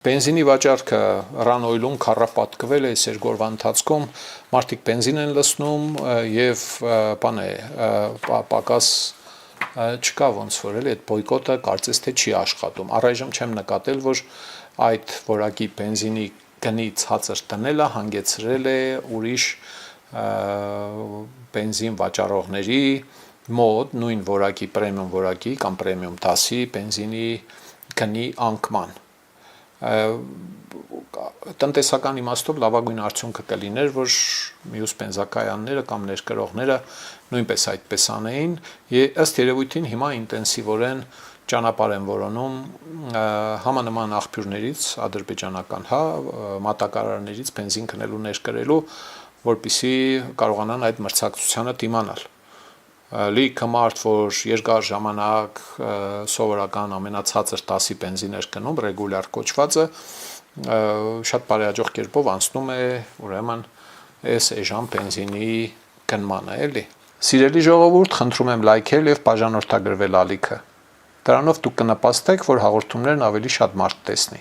Բենզինի վաճառքը Ռանոյլում քառապատկվել է այս երկու ընթացքում, մարդիկ բենզին են լցնում եւ պակաս չկա ոնց որ էլի այդ բոյկոտը կարծես թե չի աշխատում։ Առայժմ չեմ նկատել, որ այդ որակի բենզինի գնի ցածր տնելը հանգեցրել է ուրիշ բենզին վաճառողների մոտ նույն որակի պրեմիում որակի կամ պրեմիում դասի բենզինի գնի անկման։ Տնտեսական իմաստով լավագույն արդյունքը կլիներ, որ մյուս բենզակայանները կամ ներկրողները նույնպես այդպես անեին, ըստ երևույթին հիմա ինտենսիվորեն ճանապարհ են որոնում համանման աղբյուրներից, ադրբեջանական մատակարարներից բենզին գնելու ներկրելու, որպեսզի կարողանան այդ մրցակցությանը դիմանալ։ Լիքը մարդ, որ երկար ժամանակ սովորական ամենացածր դասի բենզիներ գնում, ռեգուլյար կոչվածը, շատ բարեհաջող կերպով անցնում է ուրեմն այս էժան բենզինի գնմանը, էլի։ Սիրելի ժողովուրդ, խնդրում եմ լայքել եւ բաժանորդագրվել ալիքը։ Դրանով դուք կնպաստեք, որ հաղորդումներն ավելի շատ մարդ տեսնի։